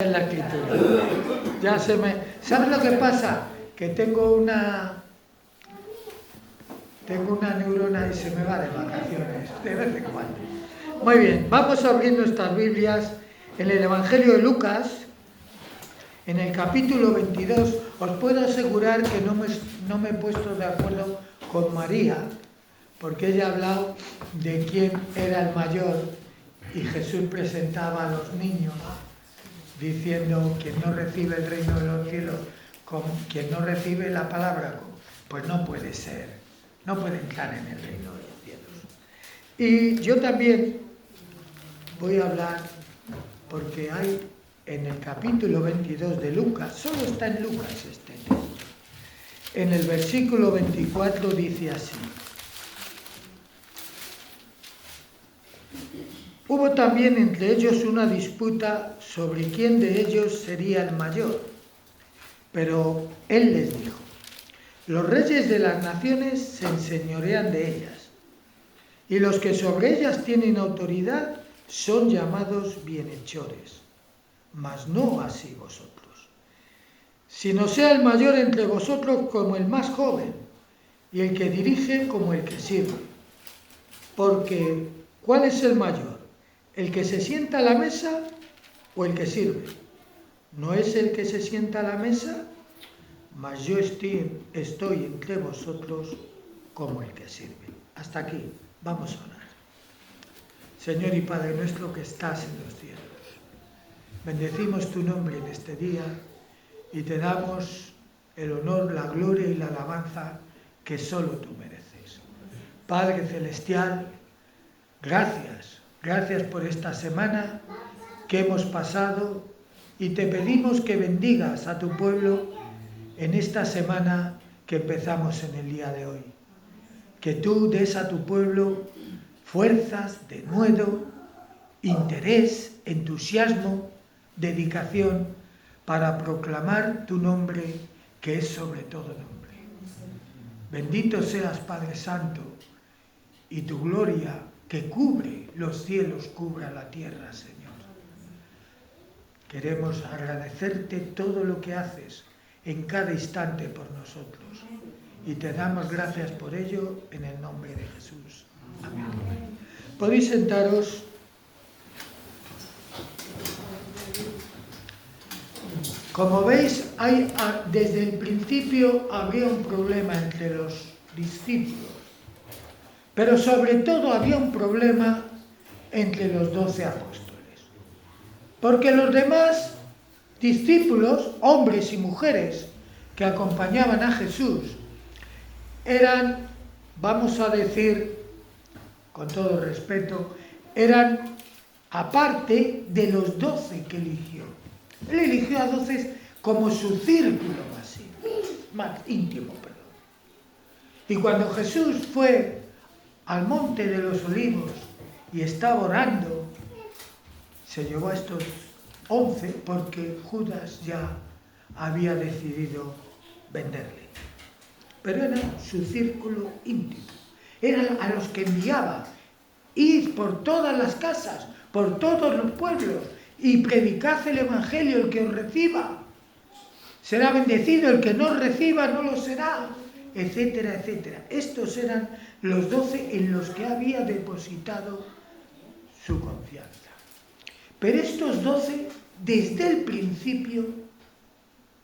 En la escritura. Ya se me... ¿Sabes lo que pasa? Que tengo una neurona y se me va de vacaciones, de vez en cuando. Muy bien, vamos a abrir nuestras Biblias en el Evangelio de Lucas, en el capítulo 22. Os puedo asegurar que no me he puesto de acuerdo con María, porque ella ha hablado de quién era el mayor y Jesús presentaba a los niños diciendo: quien no recibe el reino de los cielos, como quien no recibe la palabra, pues no puede ser, no puede entrar en el reino de los cielos. Y yo también voy a hablar, porque hay en el capítulo 22 de Lucas, solo está en Lucas este texto, en el versículo 24 dice así: hubo también entre ellos una disputa sobre quién de ellos sería el mayor. Pero él les dijo: los reyes de las naciones se enseñorean de ellas, y los que sobre ellas tienen autoridad son llamados bienhechores. Mas no así vosotros, sino sea el mayor entre vosotros como el más joven, y el que dirige como el que sirve. Porque ¿cuál es el mayor? ¿El que se sienta a la mesa o el que sirve? ¿No es el que se sienta a la mesa? Mas yo estoy entre vosotros como el que sirve. Hasta aquí, vamos a orar. Señor y Padre nuestro que estás en los cielos, bendecimos tu nombre en este día y te damos el honor, la gloria y la alabanza que solo tú mereces. Padre celestial, gracias por esta semana que hemos pasado, y te pedimos que bendigas a tu pueblo en esta semana que empezamos en el día de hoy. Que tú des a tu pueblo fuerzas, denuedo, interés, entusiasmo, dedicación para proclamar tu nombre, que es sobre todo nombre. Bendito seas, Padre Santo, y tu gloria que cubre los cielos cubra la tierra, Señor. Queremos agradecerte todo lo que haces en cada instante por nosotros, y te damos gracias por ello en el nombre de Jesús. Amén. Podéis sentaros. Como veis, desde el principio había un problema entre los discípulos, pero sobre todo había un problema entre los 12 apóstoles. Porque los demás discípulos, hombres y mujeres que acompañaban a Jesús, eran, vamos a decir con todo respeto, eran aparte de los 12 que eligió. Él eligió a 12 como su círculo más íntimo. Y cuando Jesús fue al monte de los olivos y estaba orando, se llevó a estos 11 porque Judas ya había decidido venderle. Pero era su círculo íntimo. Eran a los que enviaba: id por todas las casas, por todos los pueblos, y predicad el Evangelio. El que os reciba será bendecido, el que no os reciba no lo será, etcétera, etcétera. Estos eran los 12 en los que había depositado su confianza. Pero estos 12, desde el principio,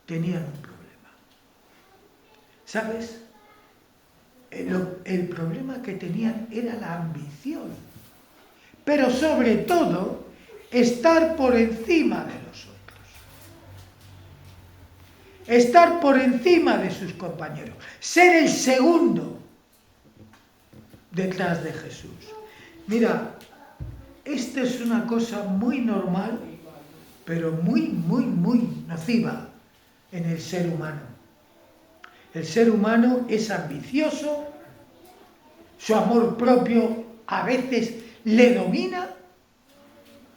tenían un problema. ¿Sabes? El problema que tenían era la ambición. Pero sobre todo, estar por encima de los otros. Estar por encima de sus compañeros. Ser el segundo detrás de Jesús. Mira, esta es una cosa muy normal, pero muy nociva en el ser humano. El ser humano es ambicioso, su amor propio a veces le domina,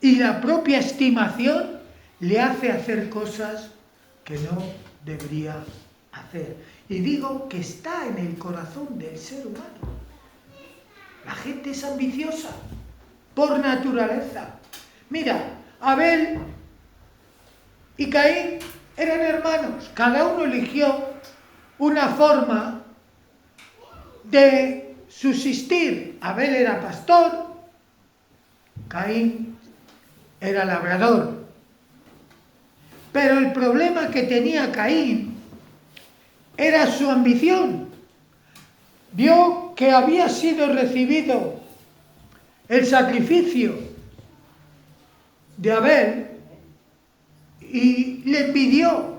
y la propia estimación le hace hacer cosas que no debería hacer. Y digo que está en el corazón del ser humano. La gente es ambiciosa por naturaleza. Mira, Abel y Caín eran hermanos. Cada uno eligió una forma de subsistir. Abel era pastor, Caín era labrador. Pero el problema que tenía Caín era su ambición. Vio que había sido recibido el sacrificio de Abel y le envidió.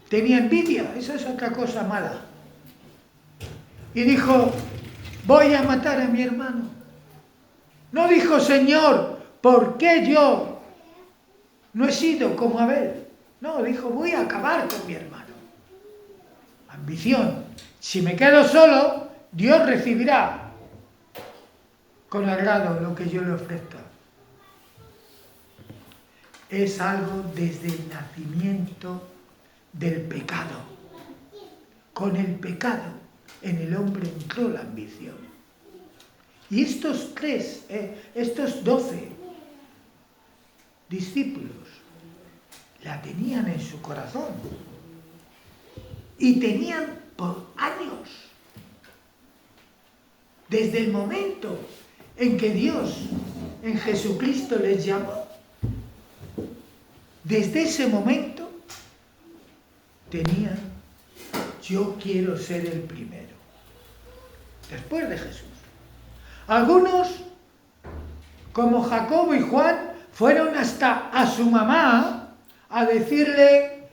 Tenía envidia, esa es otra cosa mala. Y dijo, voy a matar a mi hermano. No dijo, Señor, ¿por qué yo no he sido como Abel? No, dijo, voy a acabar con mi hermano. Ambición. Si me quedo solo, Dios recibirá con agrado lo que yo le ofrezca. Es algo desde el nacimiento del pecado. Con el pecado en el hombre entró la ambición. Y estos 12 discípulos la tenían en su corazón. Y tenían por años, desde el momento en que Dios en Jesucristo les llamó, desde ese momento tenían, yo quiero ser el primero, después de Jesús. Algunos, como Jacobo y Juan, fueron hasta a su mamá a decirle,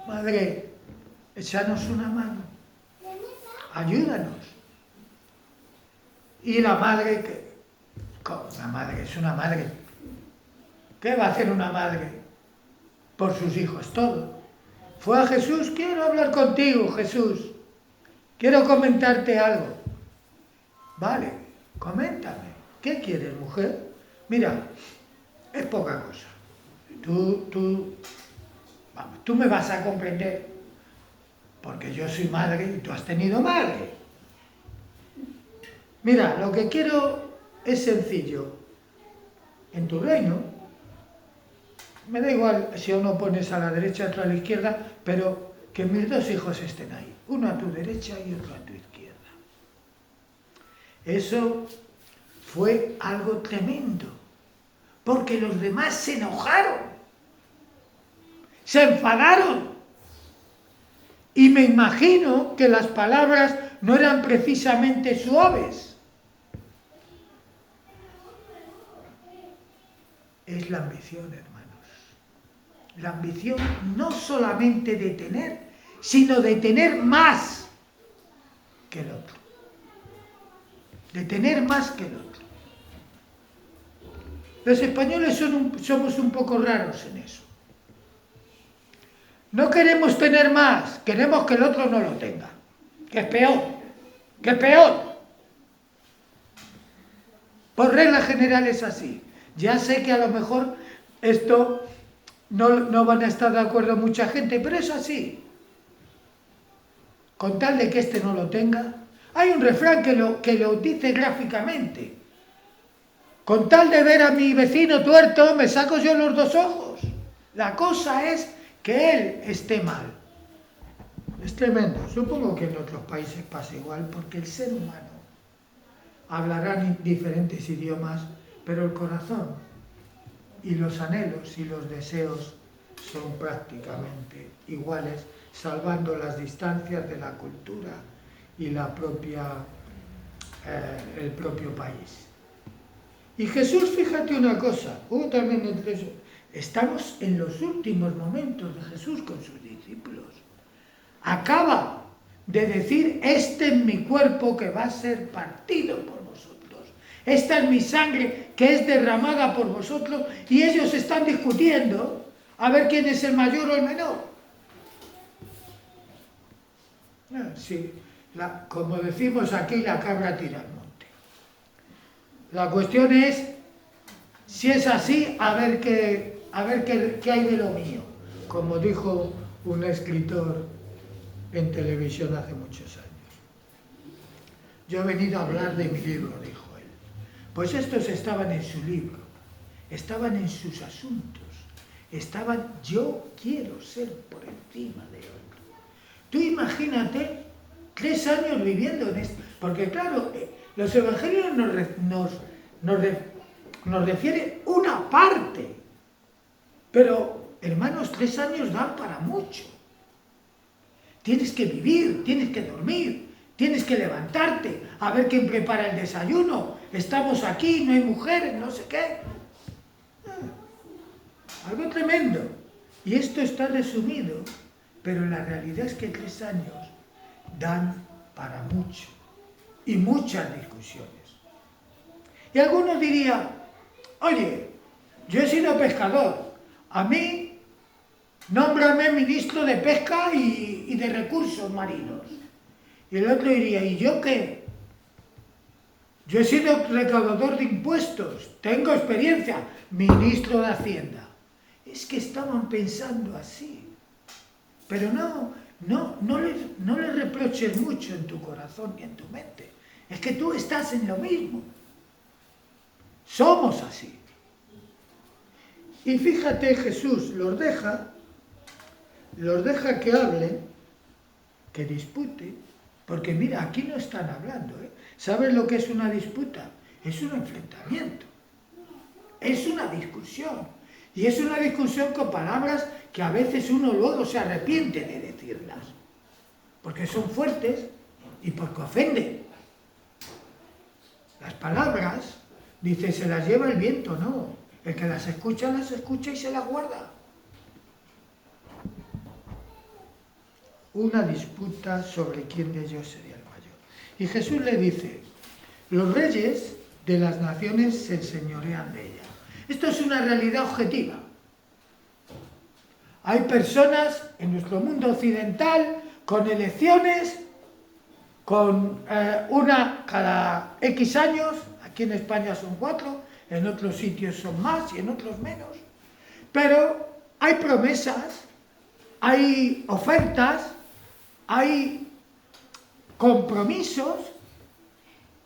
madre, échanos una mano, ayúdanos. Y la madre, la madre es una madre. ¿Qué va a hacer una madre por sus hijos? Todo. Fue a Jesús, quiero hablar contigo, Jesús. Quiero comentarte algo. Vale, coméntame. ¿Qué quieres, mujer? Mira, es poca cosa. Tú me vas a comprender, porque yo soy madre y tú has tenido madre. Mira, lo que quiero es sencillo. En tu reino, me da igual si uno pones a la derecha, otro a la izquierda, pero que mis 2 hijos estén ahí, uno a tu derecha y otro a tu izquierda. Eso fue algo tremendo, porque los demás se enojaron, se enfadaron, y me imagino que las palabras no eran precisamente suaves. Es la ambición, hermanos. La ambición no solamente de tener, sino de tener más que el otro. De tener más que el otro. Los españoles somos un poco raros en eso. No queremos tener más, queremos que el otro no lo tenga. Que es peor, que es peor. Por regla general es así. Ya sé que a lo mejor esto no van a estar de acuerdo mucha gente, pero es así. Con tal de que este no lo tenga. Hay un refrán que lo dice gráficamente. Con tal de ver a mi vecino tuerto, me saco yo los 2 ojos. La cosa es que él esté mal. Es tremendo. Supongo que en otros países pasa igual, porque el ser humano hablará diferentes idiomas, pero el corazón y los anhelos y los deseos son prácticamente iguales, salvando las distancias de la cultura y el propio país. Y Jesús, fíjate una cosa, también entre eso, estamos en los últimos momentos de Jesús con sus discípulos. Acaba de decir, este es mi cuerpo que va a ser partido por vosotros. Esta es mi sangre que es derramada por vosotros, y ellos están discutiendo a ver quién es el mayor o el menor. Sí, como decimos aquí, la cabra tira al monte. La cuestión es, si es así, a ver qué hay de lo mío, como dijo un escritor en televisión hace muchos años. Yo he venido a hablar de mi libro, dijo él. Pues estos estaban en su libro, estaban en sus asuntos, estaban, yo quiero ser por encima de otro. Tú imagínate 3 años viviendo en esto, porque claro, los evangelios nos refieren una parte, pero hermanos, 3 años dan para mucho. Tienes que vivir, tienes que dormir, tienes que levantarte, a ver quién prepara el desayuno, estamos aquí, no hay mujeres, no sé qué. Algo tremendo. Y esto está resumido, pero la realidad es que 3 años dan para mucho y muchas discusiones. Y algunos dirían, oye, yo he sido pescador, a mí nómbrame ministro de pesca y de recursos marinos. Y el otro diría, ¿y yo qué? Yo he sido recaudador de impuestos, tengo experiencia, ministro de Hacienda. Es que estaban pensando así. Pero no les reproches mucho en tu corazón ni en tu mente. Es que tú estás en lo mismo. Somos así. Y fíjate, Jesús los deja que hablen, que disputen, porque mira, aquí no están hablando, ¿eh? ¿Sabes lo que es una disputa? Es un enfrentamiento, es una discusión, y es una discusión con palabras que a veces uno luego se arrepiente de decirlas, porque son fuertes y porque ofenden. Las palabras, dice, se las lleva el viento, no, el que las escucha y se las guarda. Una disputa sobre quién de ellos sería el mayor. Y Jesús le dice, los reyes de las naciones se enseñorean de ella. Esto es una realidad objetiva. Hay personas en nuestro mundo occidental con elecciones, con una cada X años, aquí en España son 4, en otros sitios son más y en otros menos, pero hay promesas, hay ofertas, hay compromisos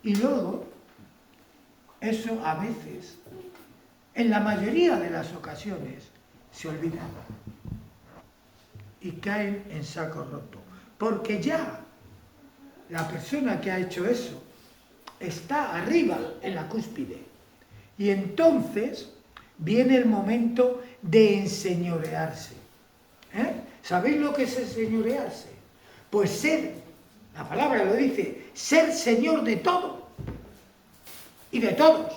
y luego eso a veces, en la mayoría de las ocasiones, se olvida y caen en saco roto, porque ya la persona que ha hecho eso está arriba en la cúspide y entonces viene el momento de enseñorearse. ¿Sabéis lo que es enseñorearse? Pues ser, la palabra lo dice, ser señor de todo y de todos.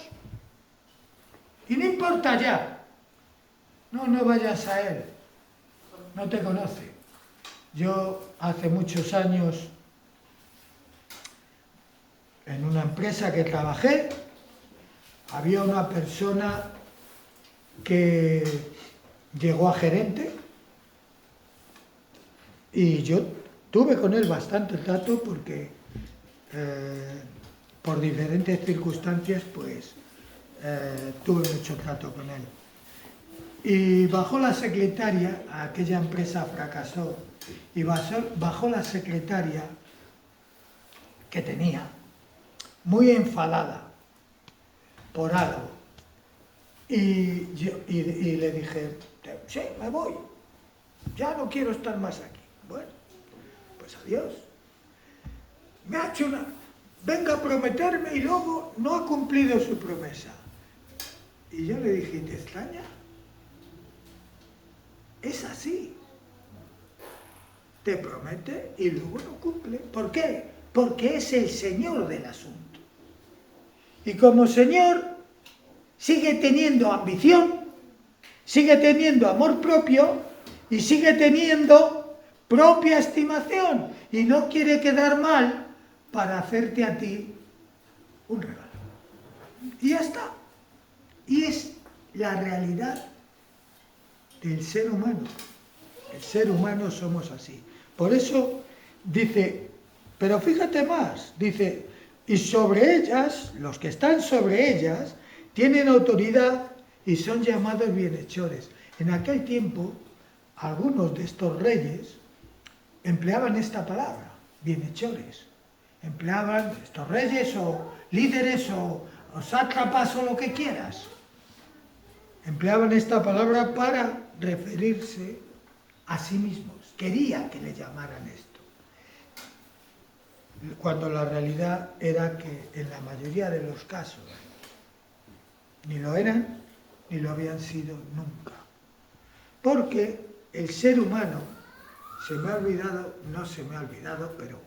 Y no importa ya, no vayas a él, no te conoce. Yo hace muchos años, en una empresa que trabajé, había una persona que llegó a gerente y yo tuve con él bastante trato porque por diferentes circunstancias pues tuve mucho trato con él. Y bajó la secretaria, aquella empresa fracasó, y bajó la secretaria que tenía, muy enfadada por algo. Y le dije, sí, me voy, ya no quiero estar más aquí. Bueno, pues adiós. Me ha hecho venga a prometerme y luego no ha cumplido su promesa. Y yo le dije, ¿te extraña? Es así. Te promete y luego no cumple. ¿Por qué? Porque es el señor del asunto. Y como señor sigue teniendo ambición, sigue teniendo amor propio y sigue teniendo propia estimación y no quiere quedar mal para hacerte a ti un regalo. Y ya está. Y es la realidad del ser humano. El ser humano somos así. Por eso dice, pero fíjate más, dice, y sobre ellas, los que están sobre ellas, tienen autoridad y son llamados bienhechores. En aquel tiempo, algunos de estos reyes empleaban esta palabra, bienhechores. Empleaban estos reyes o líderes o sátrapas o lo que quieras. Empleaban esta palabra para referirse a sí mismos. Quería que le llamaran esto. Cuando la realidad era que en la mayoría de los casos ni lo eran ni lo habían sido nunca. Porque el ser humano, se me ha olvidado, no se me ha olvidado, pero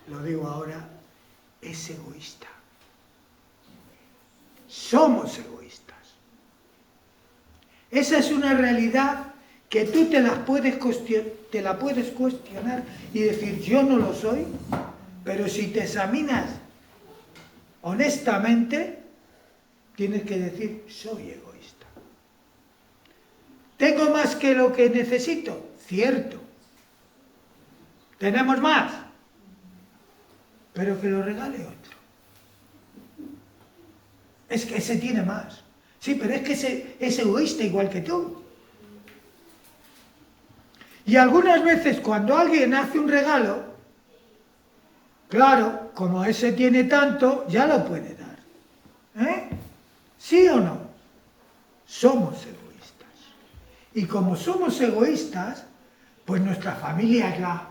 lo digo ahora, es egoísta. Somos egoístas. Esa es una realidad que tú te la puedes cuestionar y decir, yo no lo soy, pero si te examinas honestamente, tienes que decir, soy egoísta. ¿Tengo más que lo que necesito? Cierto. ¿Tenemos más? Pero que lo regale otro. Es que ese tiene más. Sí, pero es que ese es egoísta igual que tú. Y algunas veces cuando alguien hace un regalo, claro, como ese tiene tanto, ya lo puede dar. ¿Eh? ¿Sí o no? Somos egoístas. Y como somos egoístas, pues nuestra familia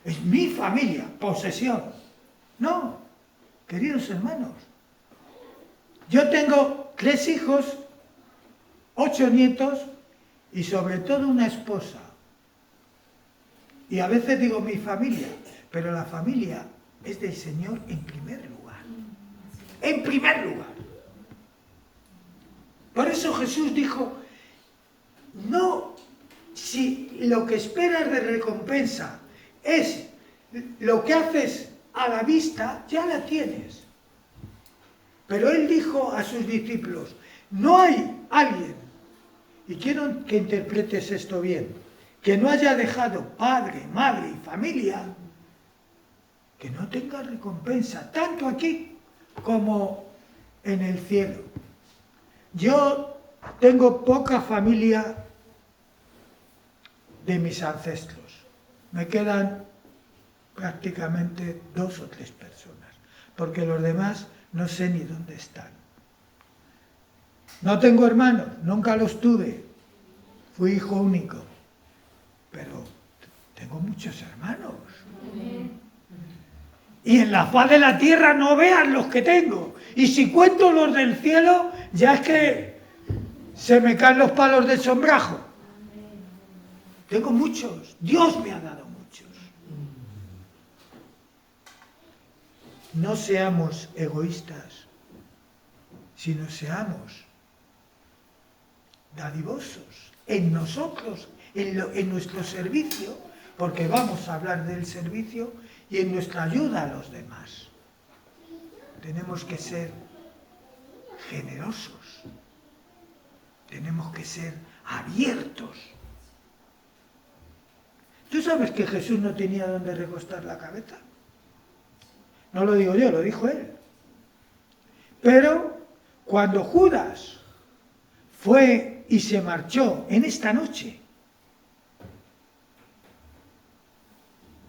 es mi familia, posesión. No, queridos hermanos. Yo tengo 3 hijos, 8 nietos y sobre todo una esposa. Y a veces digo mi familia, pero la familia es del Señor en primer lugar. En primer lugar. Por eso Jesús dijo, no, si lo que esperas de recompensa es lo que haces a la vista, ya la tienes. Pero Él dijo a sus discípulos, no hay alguien, y quiero que interpretes esto bien, que no haya dejado padre, madre y familia, que no tenga recompensa, tanto aquí como en el cielo. Yo tengo poca familia de mis ancestros. Me quedan prácticamente 2 o 3 personas, porque los demás no sé ni dónde están. No tengo hermanos, nunca los tuve. Fui hijo único. Pero tengo muchos hermanos. Y en la faz de la tierra no vean los que tengo. Y si cuento los del cielo, ya es que se me caen los palos del sombrajo. Tengo muchos. Dios me ha dado muchos. No seamos egoístas, sino seamos dadivosos en nosotros, en nuestro servicio, porque vamos a hablar del servicio, y en nuestra ayuda a los demás. Tenemos que ser generosos, tenemos que ser abiertos. ¿Tú sabes que Jesús no tenía dónde recostar la cabeza? No lo digo yo, lo dijo Él. Pero cuando Judas fue y se marchó en esta noche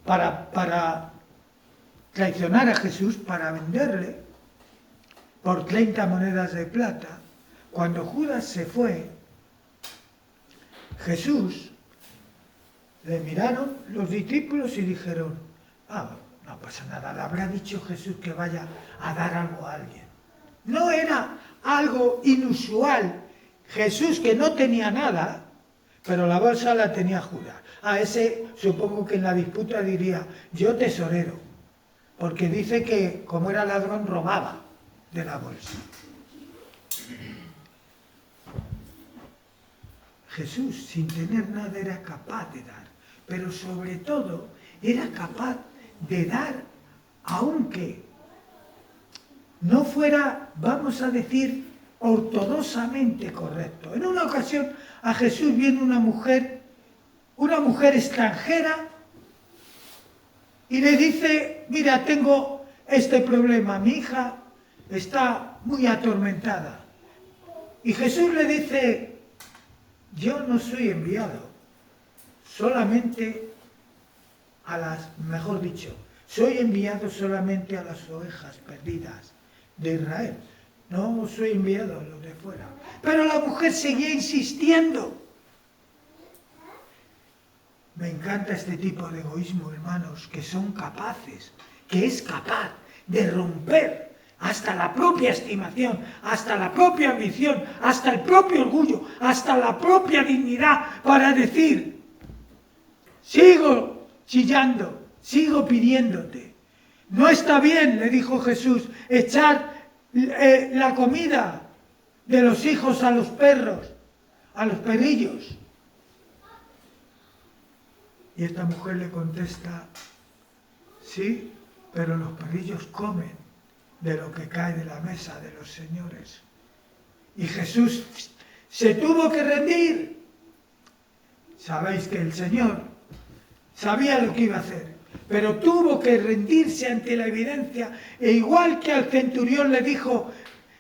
para traicionar a Jesús, para venderle por 30 monedas de plata, cuando Judas se fue, Jesús le miraron los discípulos y dijeron, no pasa nada, le habrá dicho Jesús que vaya a dar algo a alguien. No era algo inusual. Jesús, que no tenía nada, pero la bolsa la tenía Judas. Ese supongo que en la disputa diría, yo tesorero, porque dice que como era ladrón robaba de la bolsa. Jesús, sin tener nada, era capaz de dar, pero sobre todo era capaz de dar aunque no fuera, vamos a decir, ortodoxamente correcto. En una ocasión a Jesús viene una mujer extranjera, y le dice, mira, tengo este problema, mi hija está muy atormentada. Y Jesús le dice, yo no soy enviado solamente soy enviado solamente a las ovejas perdidas de Israel. no soy enviado a los de fuera. Pero la mujer seguía insistiendo. Me encanta este tipo de egoísmo, hermanos, que son capaces, que es capaz de romper hasta la propia estimación, hasta la propia ambición, hasta el propio orgullo, hasta la propia dignidad, para decir, sigo chillando, sigo pidiéndote. No está bien, le dijo Jesús, echar la comida de los hijos a los perros, a los perrillos. Y esta mujer le contesta, sí, pero los perrillos comen de lo que cae de la mesa de los señores. Y Jesús se tuvo que rendir. Sabéis que el Señor sabía lo que iba a hacer, pero tuvo que rendirse ante la evidencia, e igual que al centurión le dijo,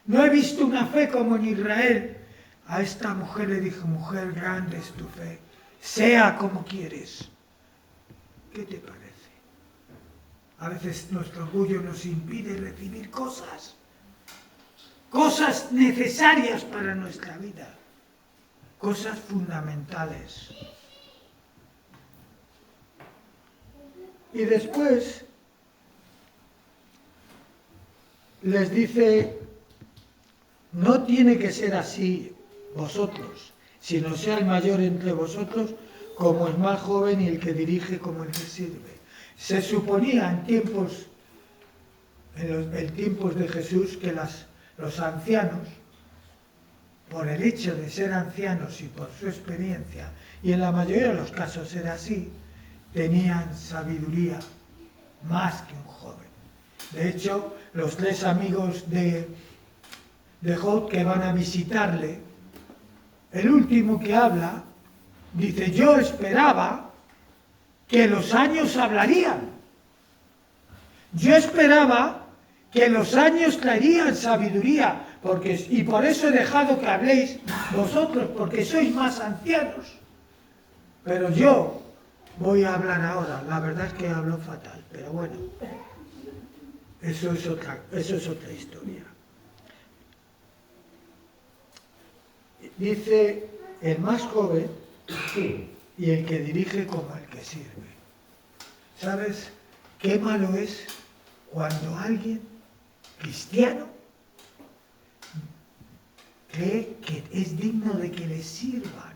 no he visto una fe como en Israel, a esta mujer le dijo, mujer, grande es tu fe, sea como quieres. ¿Qué te parece? A veces nuestro orgullo nos impide recibir cosas necesarias para nuestra vida, cosas fundamentales. Y después les dice, no tiene que ser así vosotros, sino sea el mayor entre vosotros como el más joven y el que dirige como el que sirve. Se suponía en tiempos de Jesús que los ancianos, por el hecho de ser ancianos y por su experiencia, y en la mayoría de los casos era así, tenían sabiduría más que un joven. De hecho, los 3 amigos de Job que van a visitarle, el último que habla, dice, yo esperaba que los años hablarían. Yo esperaba que los años traerían sabiduría, y por eso he dejado que habléis vosotros, porque sois más ancianos. Pero yo voy a hablar ahora. La verdad es que hablo fatal, pero bueno, eso es otra historia. Dice el más joven y el que dirige como el que sirve. ¿Sabes qué malo es cuando alguien cristiano cree que es digno de que le sirvan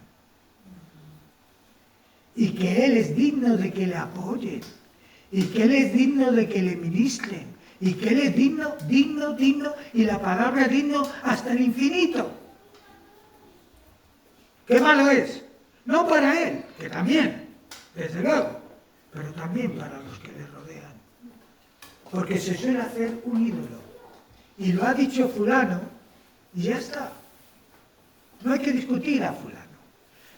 y que él es digno de que le apoyen y que él es digno de que le ministren y que él es digno y la palabra digno hasta el infinito? ¿Qué malo es? No para él, que también, desde luego, pero también para los que le rodean. Porque se suele hacer un ídolo. Y lo ha dicho fulano, y ya está. No hay que discutir a fulano.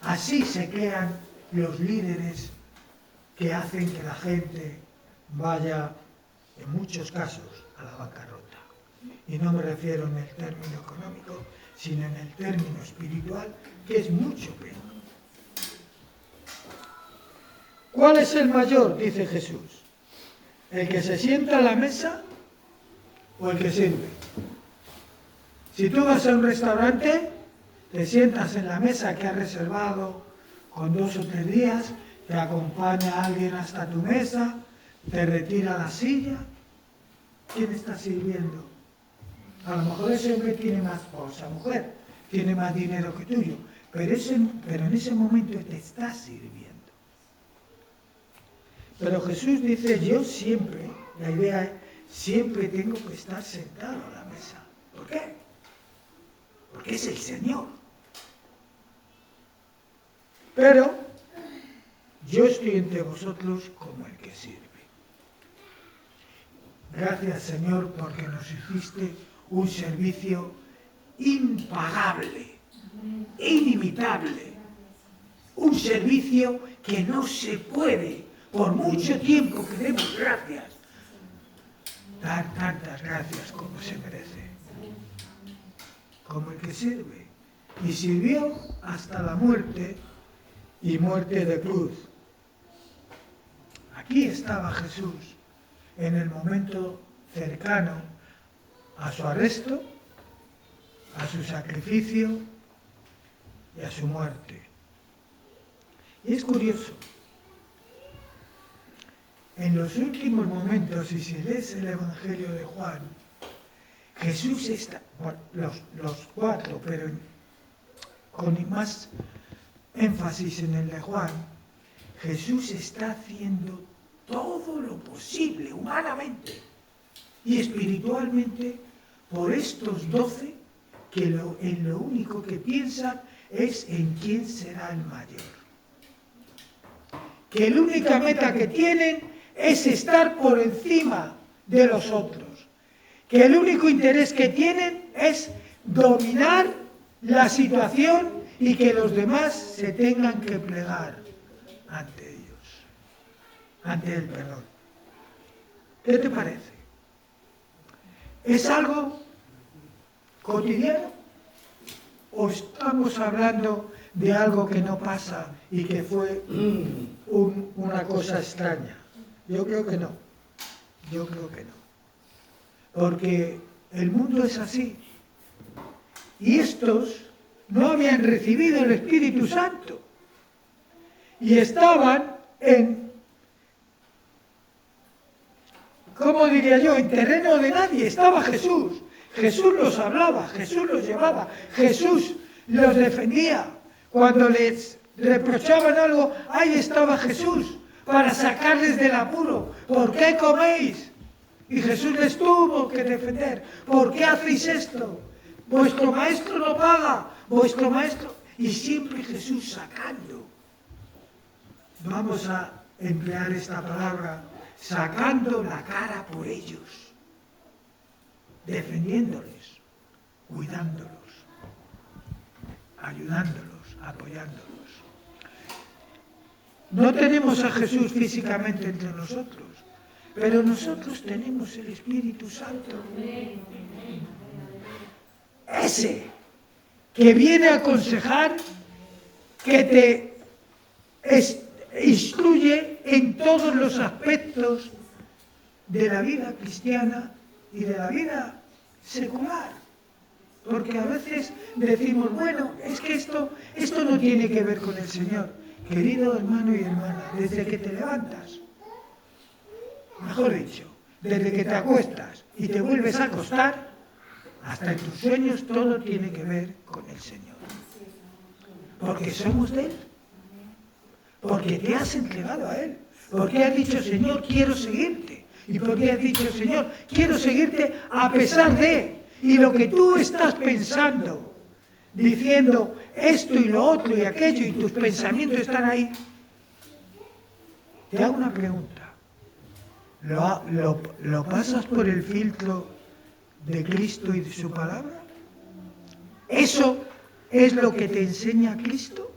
Así se crean los líderes que hacen que la gente vaya, en muchos casos, a la bancarrota. Y no me refiero en el término económico, sino en el término espiritual, que es mucho peor. ¿Cuál es el mayor? Dice Jesús. ¿El que se sienta a la mesa o el que sirve? Si tú vas a un restaurante, te sientas en la mesa que has reservado con 2 o 3 días, te acompaña alguien hasta tu mesa, te retira la silla. ¿Quién está sirviendo? A lo mejor ese hombre tiene más, o esa mujer tiene más dinero que tuyo, pero en ese momento te está sirviendo. Pero Jesús dice, yo siempre, la idea es, siempre tengo que estar sentado a la mesa. ¿Por qué? Porque es el Señor. Pero yo estoy entre vosotros como el que sirve. Gracias, Señor, porque nos hiciste un servicio impagable, inimitable. Un servicio que no se puede, por mucho tiempo que demos gracias, dar tantas gracias como se merece. Como el que sirve. Y sirvió hasta la muerte, y muerte de cruz. Aquí estaba Jesús en el momento cercano a su arresto a su sacrificio y a su muerte. Y es curioso, en los últimos momentos, si se lees el Evangelio de Juan, Jesús está, bueno, los cuatro, pero con más énfasis en el de Juan, Jesús está haciendo todo lo posible humanamente y espiritualmente por estos 12 que en lo único que piensan es en quién será el mayor. Que la única meta que tienen es estar por encima de los otros. Que el único interés que tienen es dominar la situación y que los demás se tengan que plegar ante ellos, ante el perdón. ¿Qué te parece? ¿Es algo cotidiano o estamos hablando de algo que no pasa y que fue una cosa extraña? Yo creo que no. Yo creo que no. Porque el mundo es así. Y estos no habían recibido el Espíritu Santo. Y estaban ¿cómo diría yo? En terreno de nadie. Estaba Jesús. Jesús los hablaba, Jesús los llevaba, Jesús los defendía. Cuando les reprochaban algo, ahí estaba Jesús para sacarles del apuro. ¿Por qué coméis? Y Jesús les tuvo que defender. ¿Por qué hacéis esto? Vuestro maestro no paga, vuestro maestro... Y siempre Jesús sacando. Vamos a emplear esta palabra, sacando la cara por ellos, defendiéndoles, cuidándolos, ayudándolos, apoyándolos. No tenemos a Jesús físicamente entre nosotros, pero nosotros tenemos el Espíritu Santo. Ese que viene a aconsejar, que te instruye en todos los aspectos de la vida cristiana y de la vida secular. Porque a veces decimos, bueno, es que esto no tiene que ver con el Señor. Querido hermano y hermana, desde que te levantas, mejor dicho, desde que te acuestas y te vuelves a acostar, hasta en tus sueños todo tiene que ver con el Señor. Porque somos de Él. Porque te has entregado a Él. Porque has dicho, Señor, quiero seguirte. Y porque has dicho, Señor, quiero seguirte a pesar de. Y lo que tú estás pensando, diciendo esto y lo otro y aquello, y tus pensamientos están ahí. Te hago una pregunta. ¿Lo pasas por el filtro de Cristo y de su palabra? ¿Eso es lo que te enseña Cristo?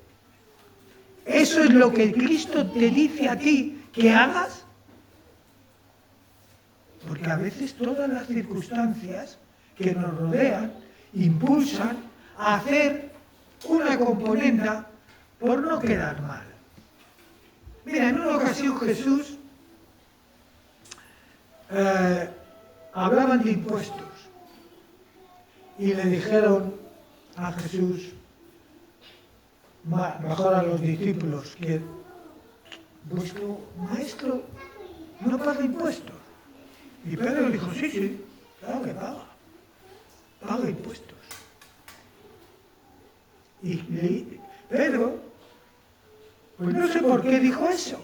¿Eso es lo que Cristo te dice a ti que hagas? Porque a veces todas las circunstancias que nos rodean impulsan a hacer una componenda por no quedar mal. Mira, en una ocasión Jesús hablaban de impuestos y le dijeron a Jesús, mejor a los discípulos, que vuestro maestro no paga impuestos. Y Pedro dijo, sí, claro que paga impuestos. Y Pedro, pues no sé por qué dijo eso.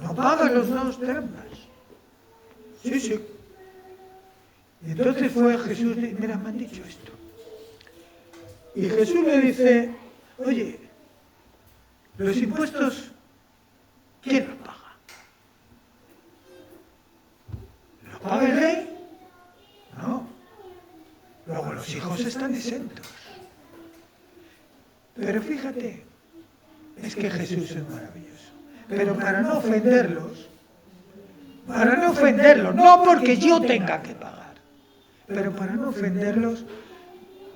No pagan los dos dracmas. Sí. Y entonces fue Jesús, mira, me han dicho esto. Y Jesús le dice, oye, los impuestos, ¿quién los paga? ¿Los paga el rey? No. Luego los hijos están exentos. Pero fíjate, es que Jesús es maravilloso. Pero para no ofenderlos, no porque yo tenga que pagar, pero para no ofenderlos,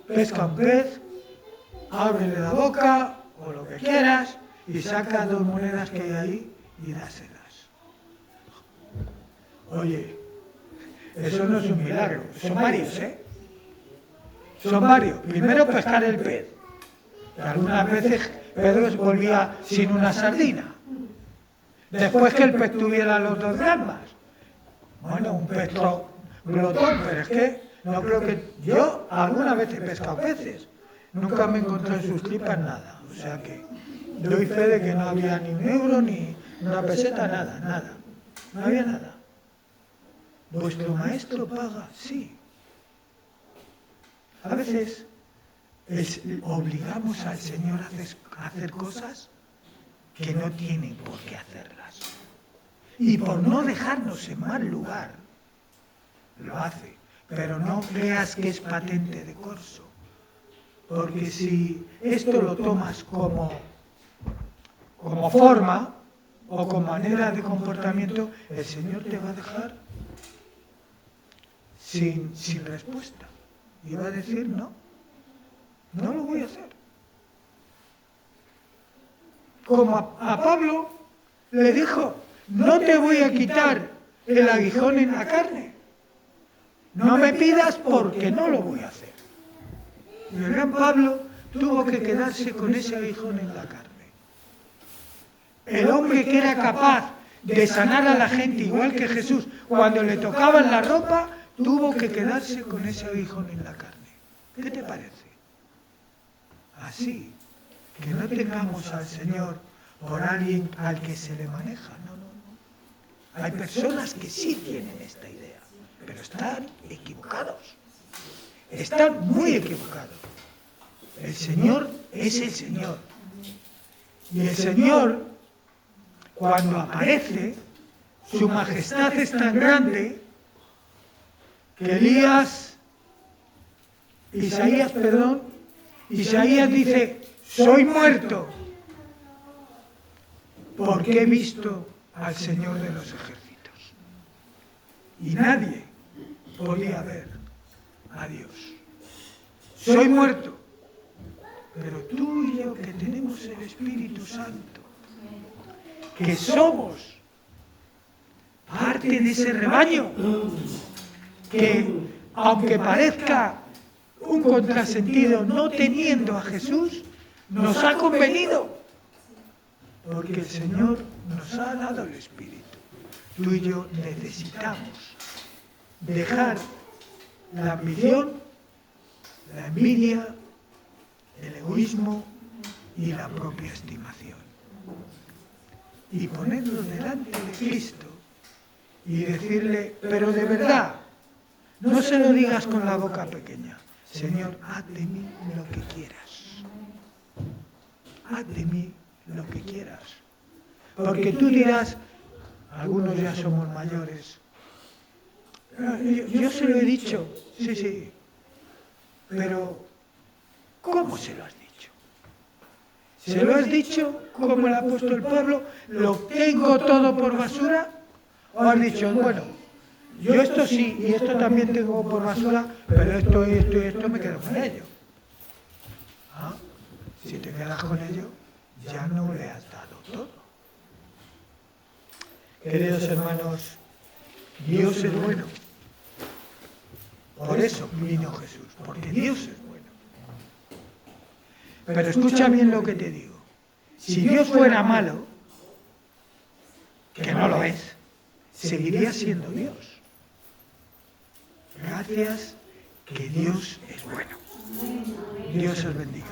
pesca un pez, ábrele la boca o lo que quieras y saca 2 monedas que hay ahí y dáselas. Oye, eso no es un milagro, son varios, ¿eh? son varios. Primero, pescar el pez. Y algunas veces Pedro volvía sin una sardina. Después que el pez tuviera los 2 gambas. Bueno, un pez glotón, pero es que no creo que... Yo alguna vez he pescado peces. Nunca me encontré en sus tripas nada. O sea que doy fe de que no había ni un euro, ni una peseta, nada. No había nada. ¿Vuestro maestro paga? Sí. A veces obligamos al Señor a hacer cosas que no tienen por qué hacerlas. Y por no dejarnos en mal lugar, lo hace. Pero no creas que es patente de corso. Porque si esto lo tomas como forma o como manera de comportamiento, el Señor te va a dejar sin respuesta. Y va a decir, no lo voy a hacer. Como a Pablo le dijo, no te voy a quitar el aguijón en la carne. No me pidas porque no lo voy a hacer. Y el gran Pablo tuvo que quedarse con ese aguijón en la carne. El hombre que era capaz de sanar a la gente igual que Jesús, cuando le tocaban la ropa, tuvo que quedarse con ese aguijón en la carne. ¿Qué te parece? Así, que no tengamos al Señor por alguien al que se le maneja. No. Hay personas que sí tienen esta idea, pero están equivocados. Están muy equivocados. El Señor es el Señor. Y el Señor, cuando aparece, su majestad es tan grande que Isaías dice, soy muerto porque he visto al Señor de los ejércitos. Y nadie podía ver a Dios. Soy muerto. Pero tú y yo que tenemos el Espíritu Santo, que somos parte de ese rebaño, que aunque parezca un contrasentido no teniendo a Jesús, nos ha convenido, porque el Señor nos ha dado el Espíritu. Tú y yo necesitamos dejar la ambición, la envidia, el egoísmo y la propia estimación. Y ponerlo delante de Cristo y decirle, pero de verdad, no se lo digas con la boca pequeña. Señor, haz de mí lo que quieras. Haz de mí lo que quieras. Porque tú dirás, algunos ya somos mayores. Yo se lo he dicho, sí. Pero, ¿cómo se lo has dicho? ¿Se lo has dicho como el apóstol Pablo, lo tengo todo por basura? ¿O has dicho, bueno, yo esto sí y esto también tengo por basura, pero esto y esto me quedo con ello? Si te quedas con ello, ya no le has dado todo. Queridos hermanos, Dios es bueno. Por eso vino Jesús, porque Dios es bueno. Pero escucha bien lo que te digo. Si Dios fuera malo, que no lo es, seguiría siendo Dios. Gracias que Dios es bueno. Dios os bendiga.